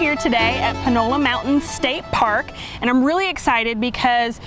here today at Panola Mountain State Park, and I'm really excited because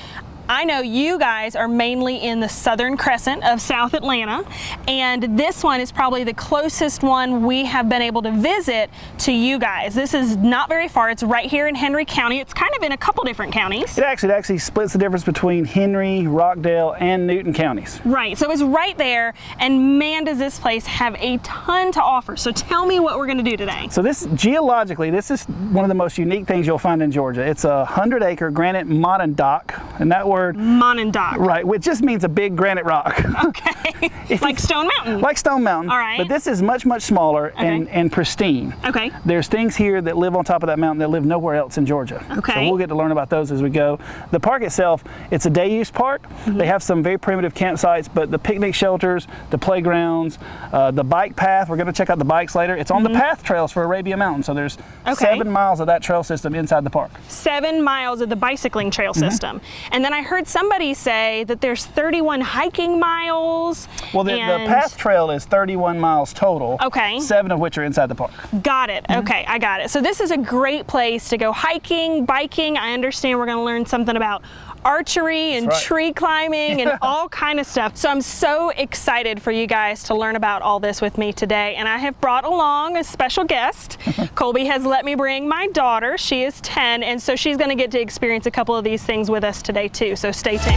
I know you guys are mainly in the southern crescent of South Atlanta, and this one is probably the closest one we have been able to visit to you guys. This is not very far. It's right here in Henry County. It's kind of in a couple different counties. It actually splits the difference between Henry, Rockdale, and Newton counties. Right, so it's right there, and man, does this place have a ton to offer. So tell me what we're gonna do today. So geologically, this is one of the most unique things you'll find in Georgia. It's a 100-acre granite monadnock, and that word monadnock, right, which just means a big granite rock. Okay. Like Stone Mountain. Like Stone Mountain. All right. But this is much, much smaller and pristine. Okay. There's things here that live on top of that mountain that live nowhere else in Georgia. Okay. So we'll get to learn about those as we go. The park itself, it's a day use park. They have some very primitive campsites, but the picnic shelters, the playgrounds, the bike path, we're going to check out the bikes later. It's on the path trails for Arabia Mountain. So there's 7 miles of that trail system inside the park. 7 miles of the bicycling trail system. And then I heard somebody say that there's 31 hiking miles. Well, the path trail is 31 miles total. Okay. 7 of which are inside the park. Got it. Okay, I got it. So this is a great place to go hiking, biking. I understand we're going to learn something about archery and tree climbing and all kind of stuff. So I'm so excited for you guys to learn about all this with me today. And I have brought along a special guest. Colby has let me bring my daughter. She is 10, and so she's going to get to experience a couple of these things with us today too. So stay tuned.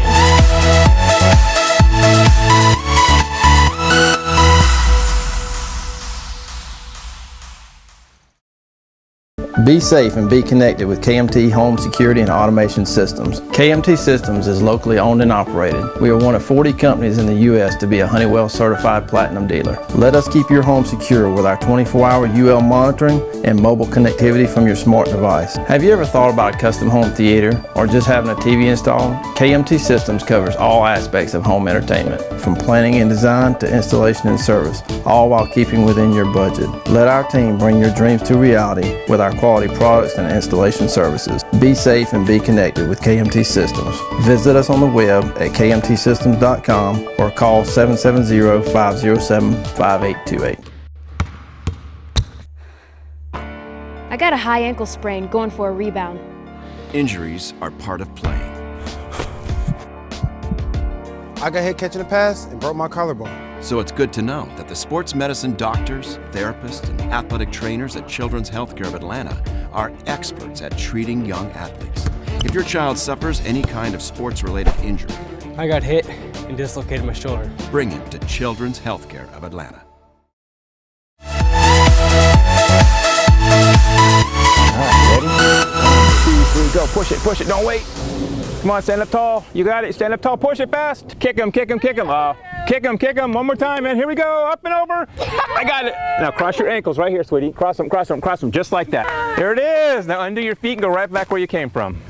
Be safe and be connected with KMT Home Security and Automation Systems. KMT Systems is locally owned and operated. We are one of 40 companies in the U.S. to be a Honeywell certified platinum dealer. Let us keep your home secure with our 24-hour UL monitoring and mobile connectivity from your smart device. Have you ever thought about a custom home theater or just having a TV installed? KMT Systems covers all aspects of home entertainment, from planning and design to installation and service, all while keeping within your budget. Let our team bring your dreams to reality with our quality products and installation services. Be safe and be connected with KMT Systems. Visit us on the web at kmtsystems.com or call 770-507-5828. I got a high ankle sprain going for a rebound. Injuries are part of playing. I got hit catching a pass and broke my collarbone. So it's good to know that the sports medicine doctors, therapists, and athletic trainers at Children's Healthcare of Atlanta are experts at treating young athletes. If your child suffers any kind of sports-related injury, I got hit and dislocated my shoulder. Bring him to Children's Healthcare of Atlanta. All right, ready? 1, 2, 3, go. Push it, don't wait. Come on, stand up tall. You got it. Stand up tall. Push it fast. Kick him. Kick him. Kick him. One more time, man. Here we go. Up and over. I got it. Now cross your ankles right here, sweetie. Cross them, just like that. There it is. Now undo your feet and go right back where you came from.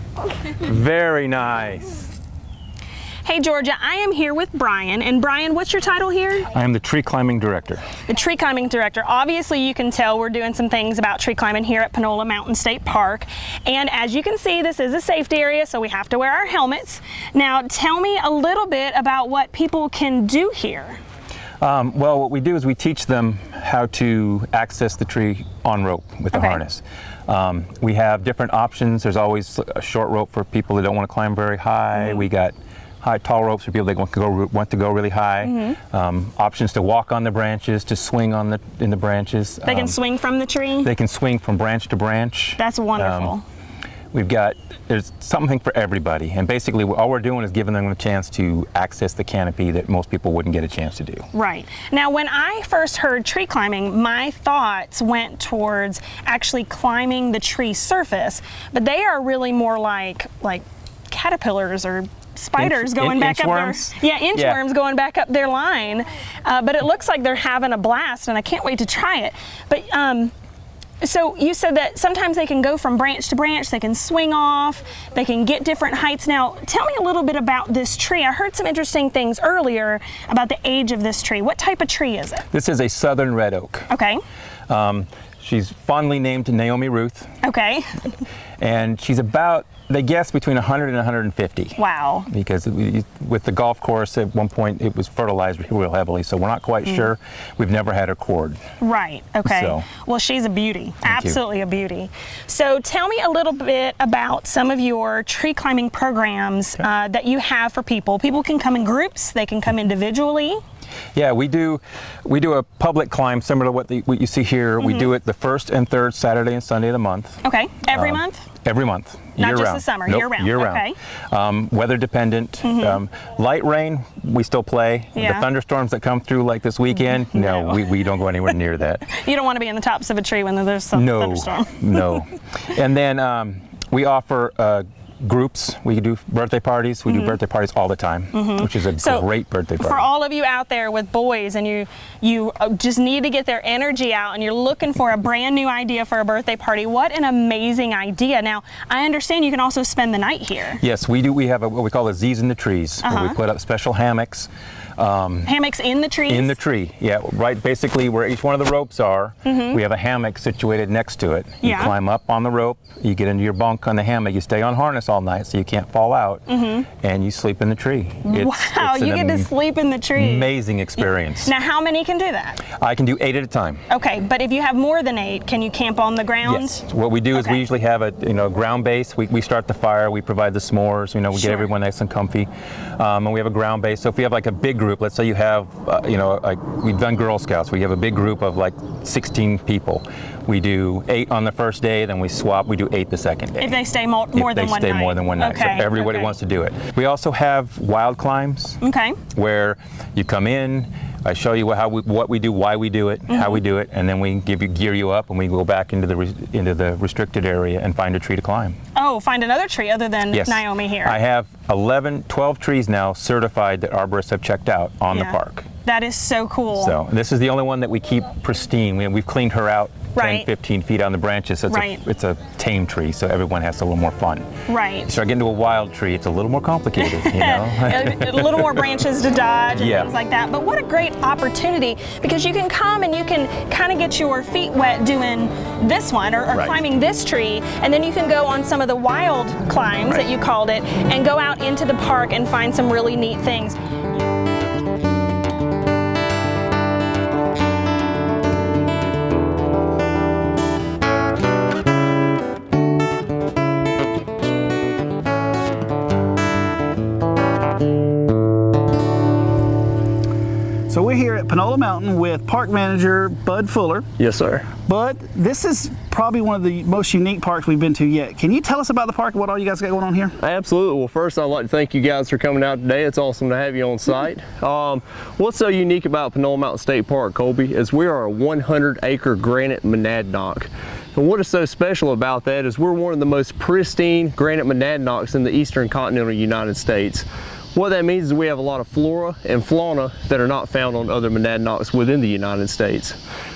Very nice. Hey Georgia, I am here with Brian. And Brian, what's your title here? I am the tree climbing director. The tree climbing director. Obviously you can tell we're doing some things about tree climbing here at Panola Mountain State Park. And as you can see, this is a safety area, so we have to wear our helmets. Now tell me a little bit about what people can do here. Well, what we do is we teach them how to access the tree on rope with the harness. We have different options. There's always a short rope for people that don't want to climb very high. We got tall ropes for people that want to go really high. Options to walk on the branches, to swing in the branches. They can swing from the tree? They can swing from branch to branch. That's wonderful. There's something for everybody, and basically all we're doing is giving them a chance to access the canopy that most people wouldn't get a chance to do. Right. Now when I first heard tree climbing, my thoughts went towards actually climbing the tree surface, but they are really more like caterpillars or spiders going back up their inchworms going back up their line, but it looks like they're having a blast, and I can't wait to try it. But so you said that sometimes they can go from branch to branch, they can swing off, they can get different heights. Now tell me a little bit about this tree. I heard some interesting things earlier about the age of this tree. What type of tree is it? This is a southern red oak. Okay. She's fondly named Naomi Ruth, Okay. and she's about, they guess, between 100 and 150. Wow. Because with the golf course, at one point it was fertilized real heavily, so we're not quite sure. We've never had her cord. Right. Okay. So. Well, she's a beauty. Thank you. Absolutely a beauty. So tell me a little bit about some of your tree climbing programs that you have for people. People can come in groups. They can come individually. Yeah, we do a public climb similar to what you see here. We do it the first and third Saturday and Sunday of the month. Okay. Every month? Every month. Not year just round. the summer, Nope, year round. Year round. Okay. Weather dependent. Light rain, we still play. Yeah. The thunderstorms that come through like this weekend, no, we don't go anywhere near that. You don't want to be in the tops of a tree when there's some thunderstorm. No. And then we offer groups. We do birthday parties. We do birthday parties all the time, which is a great birthday party. For all of you out there with boys and you just need to get their energy out and you're looking for a brand new idea for a birthday party, what an amazing idea. Now, I understand you can also spend the night here. Yes, we do. We have what we call a Z's in the trees, where we put up special hammocks. Hammocks in the trees? In the tree, yeah, right, basically where each one of the ropes are, we have a hammock situated next to it. You climb up on the rope, you get into your bunk on the hammock, you stay on harness all night so you can't fall out, and you sleep in the tree. Wow, you get to sleep in the tree. Amazing experience. Now, how many can do that? I can do 8 at a time. Okay, but if you have more than 8, can you camp on the ground? Yes. What we do is we usually have a ground base. We start the fire, we provide the s'mores, we get everyone nice and comfy, and we have a ground base. So if we have like a big group, let's say you have, like we've done Girl Scouts, we have a big group of like 16 people. We do 8 on the first day, then we swap, we do 8 the second day. If they stay more than one night. If they stay more than one night. Okay. So everybody wants to do it. We also have wild climbs. Okay. Where you come in, I show you what we do, why we do it, how we do it, and then we gear you up, and we go back into the restricted area and find a tree to climb. Oh, find another tree other than Yes. Naomi here. I have 12 trees now certified that arborists have checked out on the park. That is so cool. So this is the only one that we keep pristine. We've cleaned her out 10, 15 feet on the branches. So it's a tame tree, so everyone has a little more fun. Right. So I get into a wild tree, it's a little more complicated, A little more branches to dodge and things like that. But what a great opportunity, because you can come and you can kind of get your feet wet doing this one or climbing this tree, and then you can go on some of the wild climbs that you called it and go out into the park and find some really neat things. So we're here at Panola Mountain with Park Manager Bud Fuller. Yes, sir. Bud, this is probably one of the most unique parks we've been to yet. Can you tell us about the park and what all you guys got going on here? Absolutely. Well, first I'd like to thank you guys for coming out today. It's awesome to have you on site. What's so unique about Panola Mountain State Park, Colby, is we are a 100-acre granite monadnock. And what is so special about that is we're one of the most pristine granite monadnocks in the eastern continental United States. What that means is we have a lot of flora and fauna that are not found on other monadnocks within the United States.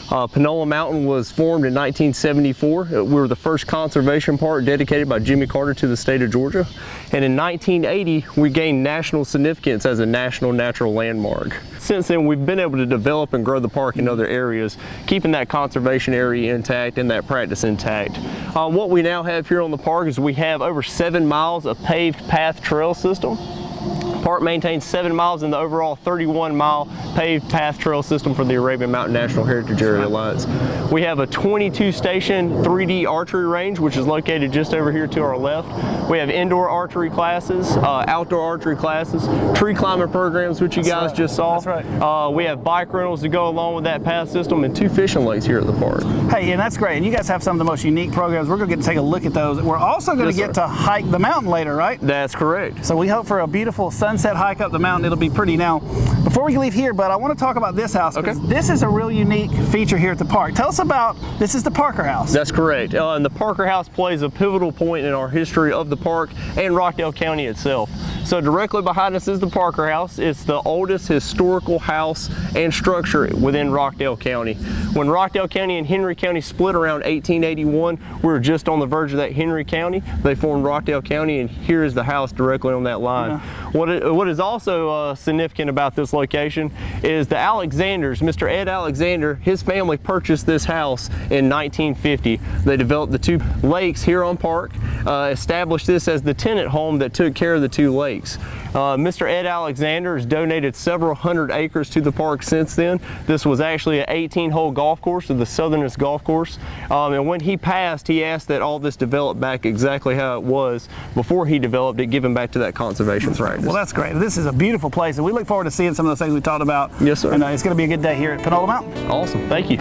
Panola Mountain was formed in 1974. We were the first conservation park dedicated by Jimmy Carter to the state of Georgia. And in 1980, we gained national significance as a national natural landmark. Since then, we've been able to develop and grow the park in other areas, keeping that conservation area intact and that practice intact. What we now have here on the park is we have over 7 miles of paved path trail system. The park maintains 7 miles in the overall 31-mile paved path trail system for the Arabian Mountain National Heritage Area Alliance. We have a 22-station 3D archery range, which is located just over here to our left. We have indoor archery classes, outdoor archery classes, tree climbing programs, which you guys just saw. That's right. We have bike rentals to go along with that path system, and 2 fishing lakes here at the park. Hey, and that's great. And you guys have some of the most unique programs. We're going to get to take a look at those. We're also going to get to hike the mountain later, right? That's correct. So we hope for a beautiful sunset hike up the mountain. It'll be pretty. Now, before we leave here, Bud, I want to talk about this house. Okay. This is a real unique feature here at the park. Tell us about, this is the Parker House. That's correct. And the Parker House plays a pivotal point in our history of the park and Rockdale County itself. So directly behind us is the Parker House. It's the oldest historical house and structure within Rockdale County. When Rockdale County and Henry County split around 1881, we were just on the verge of that Henry County. They formed Rockdale County, and here is the house directly on that line. Yeah. What is also significant about this location is the Alexanders. Mr. Ed Alexander, his family purchased this house in 1950. They developed the two lakes here on Park, established this as the tenant home that took care of the two lakes. Mr. Ed Alexander has donated several hundred acres to the park since then. This was actually an 18-hole golf course, the southernest golf course. And when he passed, he asked that all this develop back exactly how it was before he developed it, giving back to that conservation practice. Well, that's great. This is a beautiful place, and we look forward to seeing some of those things we talked about. Yes, sir. And it's going to be a good day here at Panola Mountain. Awesome. Thank you.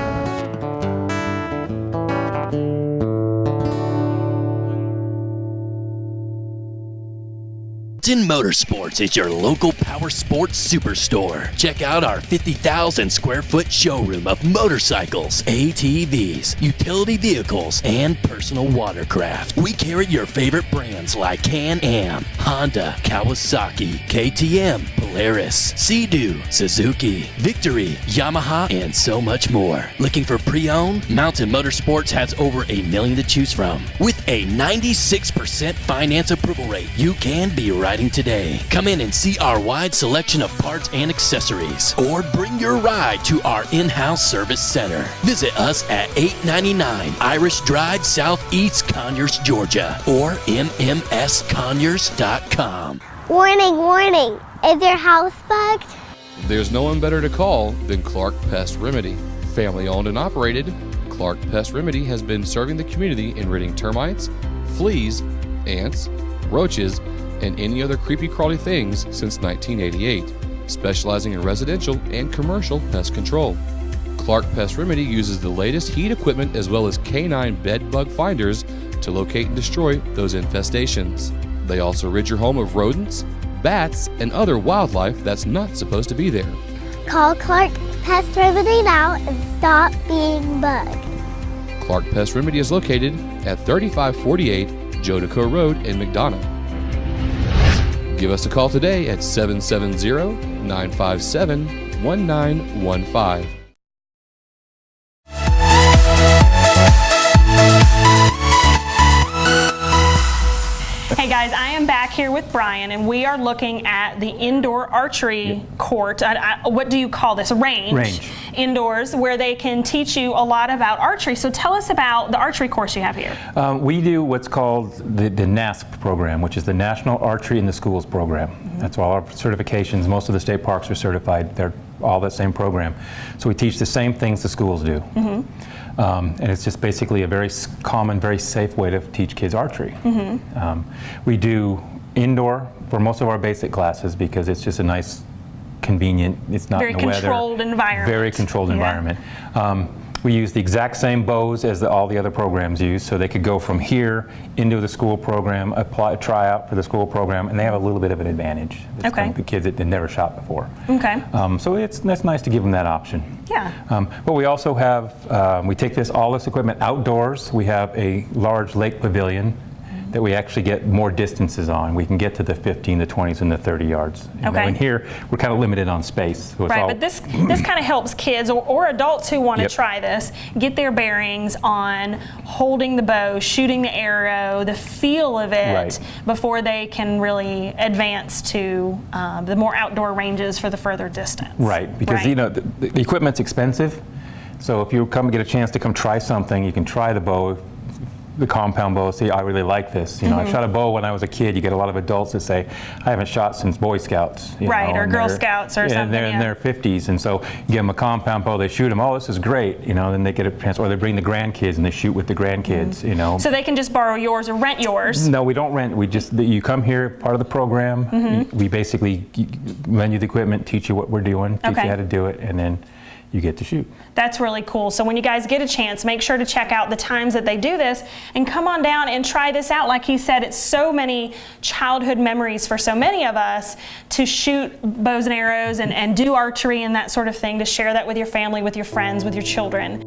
Upton Motorsports is your local power sports superstore. Check out our 50,000 square foot showroom of motorcycles, ATVs, utility vehicles, and personal watercraft. We carry your favorite brands like Can-Am, Honda, Kawasaki, KTM, Polaris, Sea-Doo, Suzuki, Victory, Yamaha, and so much more. Looking for pre-owned? Mountain Motorsports has over 1 million to choose from. With a 96% finance approval rate, you can be riding today. Come in and see our wide selection of parts and accessories, or bring your ride to our in-house service center. Visit us at 899 Irish Drive, Southeast Conyers, Georgia, or mmsconyers.com. Warning, warning, is your house bugged? There's no one better to call than Clark Pest Remedy. Family owned and operated, Clark Pest Remedy has been serving the community in ridding termites, fleas, ants, roaches, and any other creepy crawly things since 1988, specializing in residential and commercial pest control. Clark Pest Remedy uses the latest heat equipment as well as canine bed bug finders to locate and destroy those infestations. They also rid your home of rodents, bats, and other wildlife that's not supposed to be there. Call Clark Pest Remedy now and stop being bugged. Clark Pest Remedy is located at 3548 Jodico Road in McDonough. Give us a call today at 770-957-1915. Hey guys, I am back here with Brian, and we are looking at the indoor archery court. What do you call this? A range. Indoors, where they can teach you a lot about archery. So tell us about the archery course you have here. We do what's called the NASP program, which is the National Archery in the Schools program. That's all our certifications. Most of the state parks are certified. They're all that same program. So we teach the same things the schools do. And it's just basically a very common, very safe way to teach kids archery. We do indoor for most of our basic classes because it's just a nice, convenient, it's not in the weather. Very controlled environment. Very controlled environment. We use the exact same bows as all the other programs use, so they could go from here into the school program, try out for the school program, and they have a little bit of an advantage. The kids that had never shot before. So that's nice to give them that option. But we also have, we take all this equipment outdoors. We have a large lake pavilion that we actually get more distances on. We can get to the 15, the 20s, and the 30 yards. And here, we're kind of limited on space. So but this kind of helps kids or adults who want to try this get their bearings on holding the bow, shooting the arrow, the feel of it before they can really advance to the more outdoor ranges for the further distance. Because you know the equipment's expensive. So if you get a chance to come try something, you can try the bow. The compound bow, say, I really like this. You know, I shot a bow when I was a kid. You get a lot of adults that say, I haven't shot since Boy Scouts. Or Girl Scouts or something. And they're in their 50s, and so you give them a compound bow, they shoot them, oh, this is great, you know, then they get a chance, or they bring the grandkids and they shoot with the grandkids, you know. So they can just borrow yours or rent yours? No, we don't rent. We just, you come here, part of the program, we basically lend you the equipment, teach you what we're doing, teach you how to do it, and then you get to shoot. That's really cool. So when you guys get a chance, make sure to check out the times that they do this and come on down and try this out. Like he said, it's so many childhood memories for so many of us to shoot bows and arrows and do archery and that sort of thing, to share that with your family, with your friends, with your children.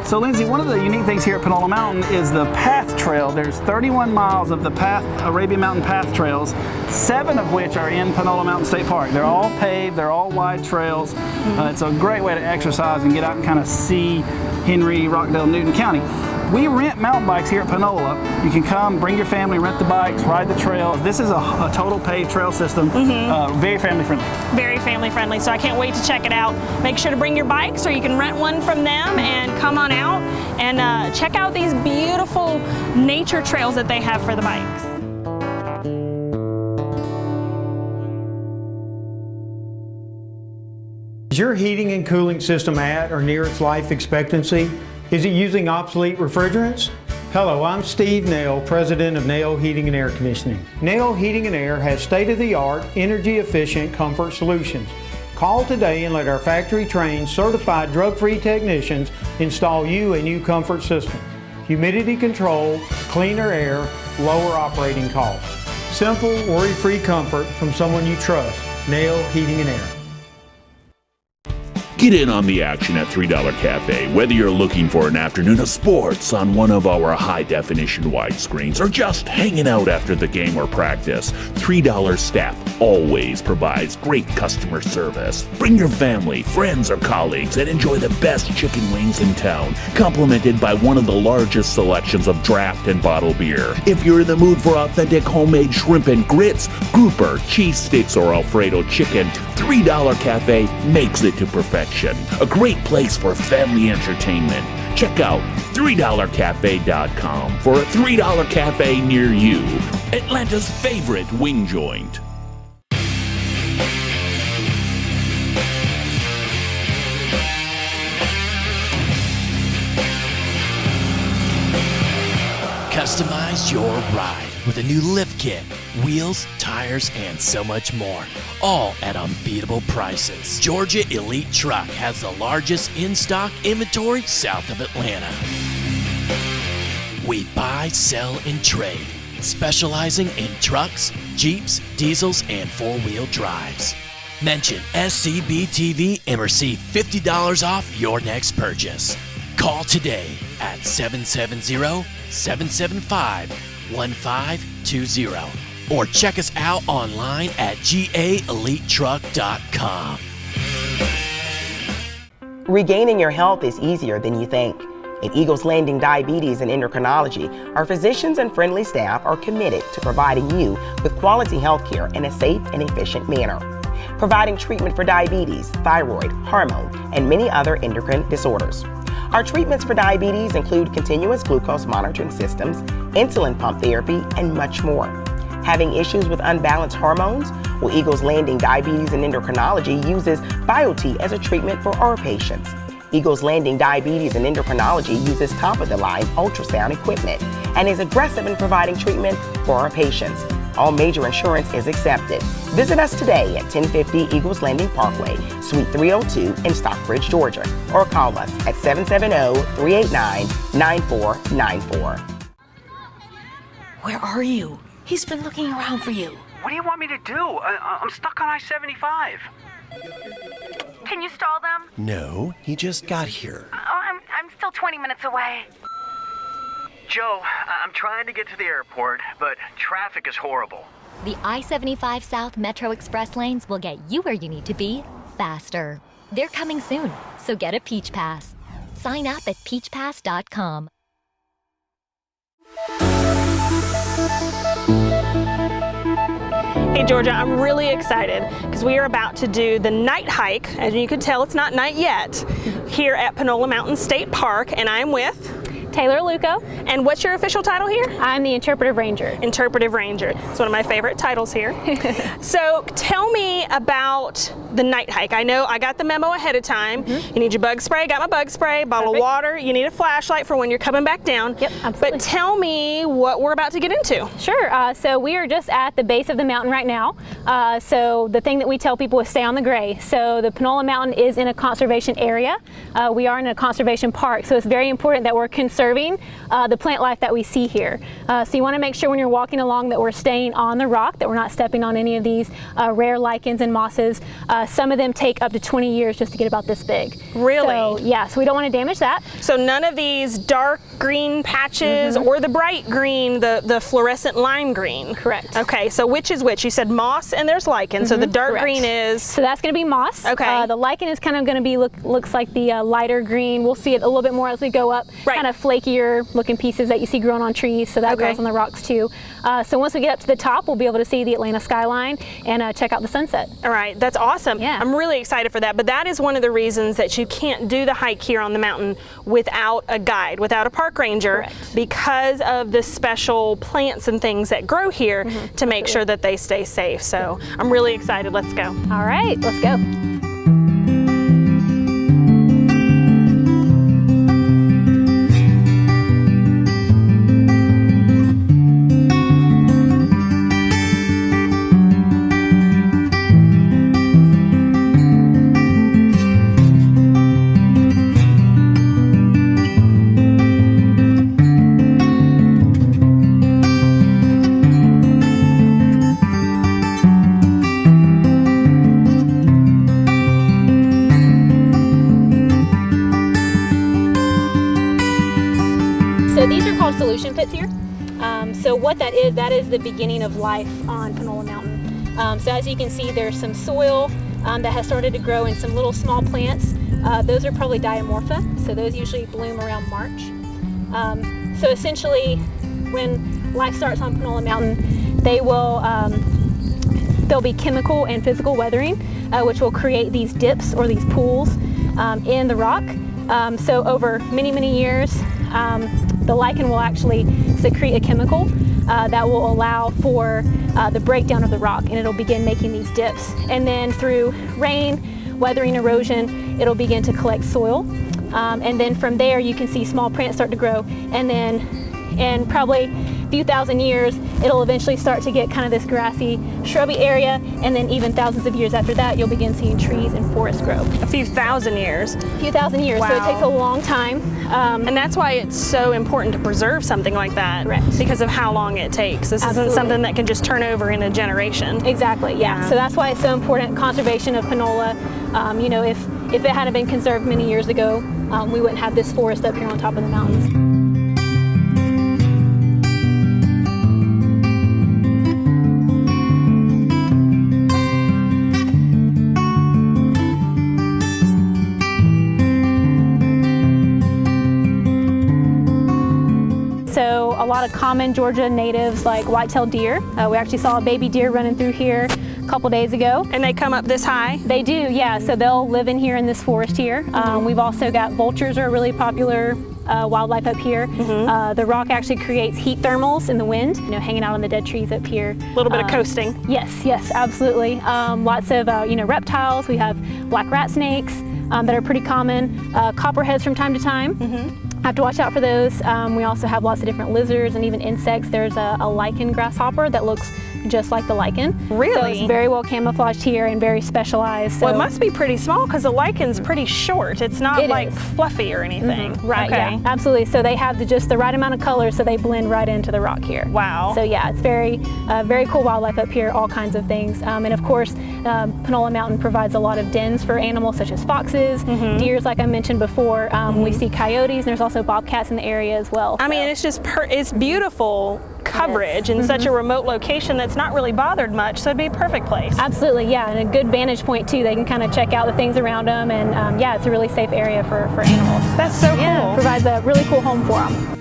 So Lindsay, one of the unique things here at Panola Mountain is the path trail. There's 31 miles of the path, Arabian Mountain path trails, 7 of which are in Panola Mountain State Park. They're all paved, they're all wide trails. It's a great way to exercise and get out and kind of see Henry, Rockdale, Newton County. We rent mountain bikes here at Panola. You can come, bring your family, rent the bikes, ride the trail. This is a total paved trail system, very family friendly. Very family friendly, so I can't wait to check it out. Make sure to bring your bikes or you can rent one from them and come on out and check out these beautiful nature trails that they have for the bikes. Is your heating and cooling system at or near its life expectancy? Is it using obsolete refrigerants? Hello, I'm Steve Nail, president of Nail Heating and Air Conditioning. Nail Heating and Air has state-of-the-art, energy-efficient comfort solutions. Call today and let our factory-trained, certified, drug-free technicians install you a new comfort system. Humidity control, cleaner air, lower operating costs. Simple, worry-free comfort from someone you trust. Nail Heating and Air. Get in on the action at $3 Cafe, whether you're looking for an afternoon of sports on one of our high-definition widescreens or just hanging out after the game or practice. $3 staff always provides great customer service. Bring your family, friends, or colleagues and enjoy the best chicken wings in town, complimented by one of the largest selections of draft and bottle beer. If you're in the mood for authentic homemade shrimp and grits, grouper, cheese sticks, or Alfredo chicken, $3 Cafe makes it to perfection. A great place for family entertainment. Check out $3cafe.com for a $3 Cafe near you. Atlanta's favorite wing joint. Customize your ride with a new lift kit, wheels, tires, and so much more, all at unbeatable prices. Georgia Elite Truck has the largest in-stock inventory south of Atlanta. We buy, sell, and trade, specializing in trucks, Jeeps, diesels, and four-wheel drives. Mention SCBTV and receive $50 off your next purchase. Call today at 770-775-1520 or check us out online at gaelitetruck.com. Regaining your health is easier than you think. At Eagles Landing Diabetes and Endocrinology, our physicians and friendly staff are committed to providing you with quality health care in a safe and efficient manner, providing treatment for diabetes, thyroid, hormone, and many other endocrine disorders. Our treatments for diabetes include continuous glucose monitoring systems, insulin pump therapy, and much more. Having issues with unbalanced hormones? Well, Eagles Landing Diabetes and Endocrinology uses BioT as a treatment for our patients. Eagles Landing Diabetes and Endocrinology uses top-of-the-line ultrasound equipment and is aggressive in providing treatment for our patients. All major insurance is accepted. Visit us today at 1050 Eagles Landing Parkway, Suite 302 in Stockbridge, Georgia, or call us at 770-389-9494. Where are you? He's been looking around for you. What do you want me to do? I'm stuck on I-75. Can you stall them? No, he just got here. Oh, I'm still 20 minutes away. Joe, I'm trying to get to the airport, but traffic is horrible. The I-75 South Metro Express lanes will get you where you need to be faster. They're coming soon, so get a Peach Pass. Sign up at peachpass.com. Hey Georgia, I'm really excited because we are about to do the night hike. As you can tell, it's not night yet, here at Panola Mountain State Park, and I'm with Taylor Luco. And what's your official title here? I'm the Interpretive Ranger. Interpretive Ranger. It's one of my favorite titles here. So tell me about the night hike. I know I got the memo ahead of time. You need your bug spray. Got my bug spray, bottle of water. You need a flashlight for when you're coming back down. Yep, absolutely. But tell me what we're about to get into. Sure. So we are just at the base of the mountain right now. So the thing that we tell people is stay on the gray. So the Panola Mountain is in a conservation area. We are in a conservation park, so it's very important that we're concerned conserving the plant life that we see here. So you want to make sure when you're walking along that we're staying on the rock, that we're not stepping on any of these rare lichens and mosses. Some of them take up to 20 years just to get about this big. Really? So, yeah, so we don't want to damage that. So none of these dark green patches or the bright green, the fluorescent lime green? Correct. Okay, so which is which? You said moss and there's lichen, so the dark Correct. green is? So that's going to be moss. Okay. The lichen is kind of going to be, looks like the lighter green. We'll see it a little bit more as we go up. Right. Kind of flakier looking pieces that you see growing on trees, so that grows on the rocks too. So once we get up to the top, we'll be able to see the Atlanta skyline and check out the sunset. All right, that's awesome. Yeah. I'm really excited for that, but that is one of the reasons that you can't do the hike here on the mountain without a guide, without a park ranger, because of the special plants and things that grow here to make sure that they stay safe. So I'm really excited. Let's go. All right, let's go. So these are called solution pits here. So what that is the beginning of life on Panola Mountain. So as you can see, there's some soil that has started to grow and some little small plants. Those are probably diamorpha, so those usually bloom around March. So essentially, when life starts on Panola Mountain, there'll be chemical and physical weathering, which will create these dips or these pools in the rock. So over many, many years, the lichen will actually secrete a chemical that will allow for the breakdown of the rock, and it'll begin making these dips. And then through rain, weathering, erosion, it'll begin to collect soil. And then from there, you can see small plants start to grow. And then in probably a few thousand years, it'll eventually start to get kind of this grassy, shrubby area. And then even thousands of years after that, you'll begin seeing trees and forests grow. A few thousand years. A few thousand years, so it takes a long time. And that's why it's so important to preserve something like that. Correct. Because of how long it takes. This isn't something that can just turn over in a generation. Exactly, yeah. So that's why it's so important, conservation of Panola. You know, if it hadn't been conserved many years ago, we wouldn't have this forest up here on top of the mountains. So a lot of common Georgia natives like white-tailed deer. We actually saw a baby deer running through here a couple days ago. And they come up this high? They do, yeah. So they'll live in here in this forest here. We've also got vultures are a really popular wildlife up here. The rock actually creates heat thermals in the wind, you know, hanging out on the dead trees up here. A little bit of coasting. Yes, absolutely. Lots of, you know, reptiles. We have black rat snakes that are pretty common. Copperheads from time to time. Have to watch out for those. We also have lots of different lizards and even insects. There's a lichen grasshopper that looks just like the lichen. Really? So it's very well camouflaged here and very specialized. So well, it must be pretty small because the lichen's pretty short. It's not like fluffy or anything. Right, okay. yeah, absolutely. So they have just the right amount of color so they blend right into the rock here. Wow. So yeah, it's very cool wildlife up here, all kinds of things. And of course, Panola Mountain provides a lot of dens for animals such as foxes, deers like I mentioned before. We see coyotes, and there's also bobcats in the area as well. I mean, it's just, it's beautiful coverage in such a remote location that's not really bothered much, so it'd be a perfect place. Absolutely, yeah, and a good vantage point too. They can kind of check out the things around them, and yeah, it's a really safe area for animals. That's so cool. Yeah, provides a really cool home for them.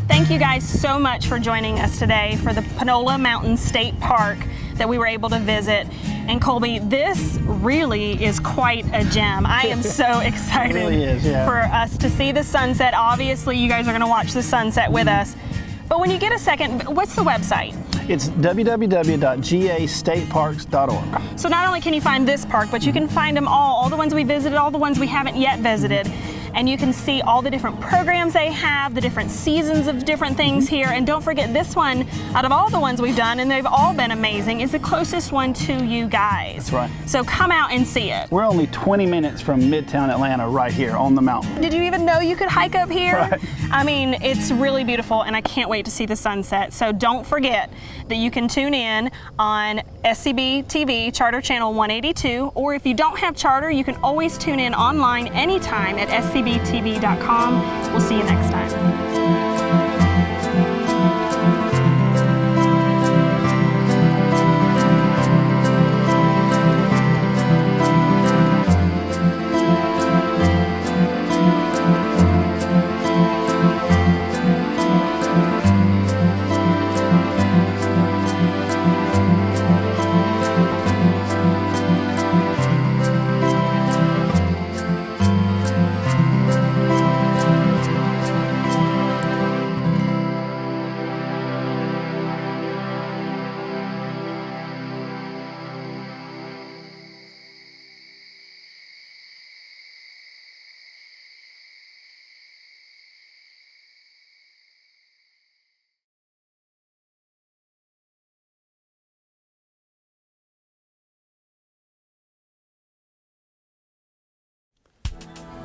Thank you guys so much for joining us today for the Panola Mountain State Park that we were able to visit. And Colby, this really is quite a gem. I am so excited really is, yeah. for us to see the sunset. Obviously, you guys are going to watch the sunset with us. But when you get a second, what's the website? It's www.gastateparks.org. So not only can you find this park, but you can find them all the ones we visited, all the ones we haven't yet visited. and you can see all the different programs they have, the different seasons of different things here. And don't forget, this one, out of all the ones we've done, and they've all been amazing, is the closest one to you guys. That's right. So come out and see it. We're only 20 minutes from Midtown Atlanta right here on the mountain. Did you even know you could hike up here? Right. I mean, it's really beautiful, and I can't wait to see the sunset. So don't forget that you can tune in on SCB TV, Charter Channel 182, or if you don't have Charter, you can always tune in online anytime at scbtv.com. We'll see you next time.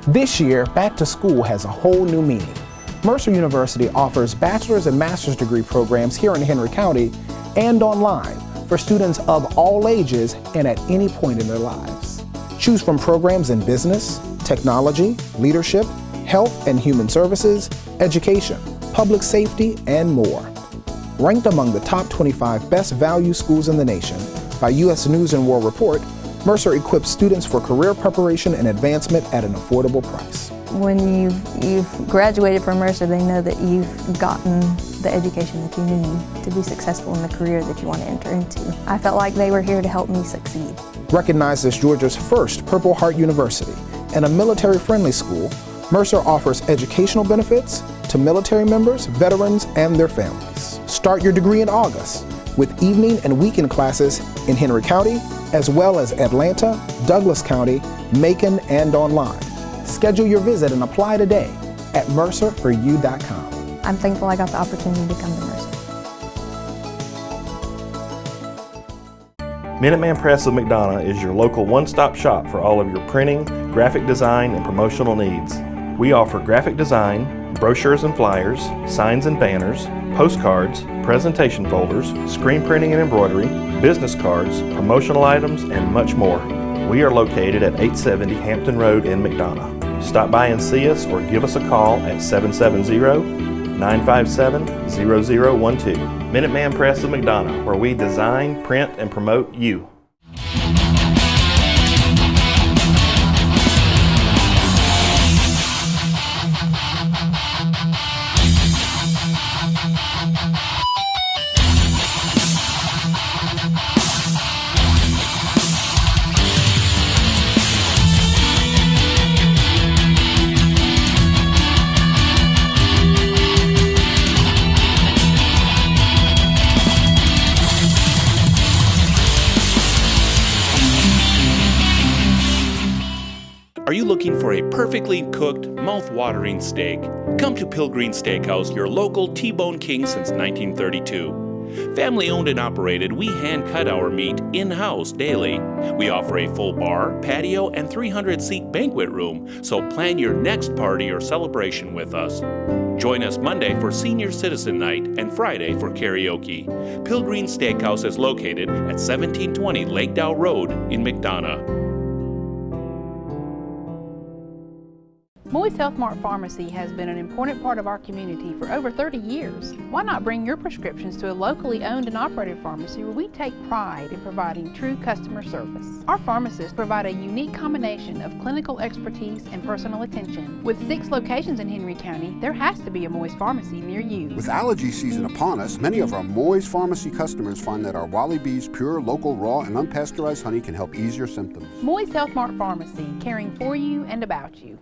This year, back to school has a whole new meaning. Mercer University offers bachelor's and master's degree programs here in Henry County and online for students of all ages and at any point in their lives. Choose from programs in business, technology, leadership, health and human services, education, public safety, and more. Ranked among the top 25 best value schools in the nation by U.S. News & World Report, Mercer equips students for career preparation and advancement at an affordable price. When you've graduated from Mercer, they know that you've gotten the education that you need to be successful in the career that you want to enter into. I felt like they were here to help me succeed. Recognized as Georgia's first Purple Heart University and a military-friendly school, Mercer offers educational benefits to military members, veterans, and their families. Start your degree in August with evening and weekend classes in Henry County, as well as Atlanta, Douglas County, Macon, and online. Schedule your visit and apply today at mercerforyou.com. I'm thankful I got the opportunity to come to Mercer. Minuteman Press of McDonough is your local one-stop shop for all of your printing, graphic design, and promotional needs. We offer graphic design, brochures and flyers, signs and banners, postcards, presentation folders, screen printing and embroidery, business cards, promotional items, and much more. We are located at 870 Hampton Road in McDonough. Stop by and see us or give us a call at 770-957-0012. Minuteman Press of McDonough, where we design, print, and promote you. Are you looking for a perfectly cooked, mouth-watering steak? Come to Pilgrim Steakhouse, your local T-Bone King since 1932. Family-owned and operated, we hand-cut our meat in-house daily. We offer a full bar, patio, and 300-seat banquet room, so plan your next party or celebration with us. Join us Monday for Senior Citizen Night and Friday for karaoke. Pilgrim Steakhouse is located at 1720 Lake Dow Road in McDonough. Moy's Health Mart Pharmacy has been an important part of our community for over 30 years. Why not bring your prescriptions to a locally owned and operated pharmacy where we take pride in providing true customer service? Our pharmacists provide a unique combination of clinical expertise and personal attention. With 6 locations in Henry County, there has to be a Moy's Pharmacy near you. With allergy season upon us, many of our Moy's Pharmacy customers find that our Wally Bee's pure, local, raw, and unpasteurized honey can help ease your symptoms. Moy's Health Mart Pharmacy, caring for you and about you.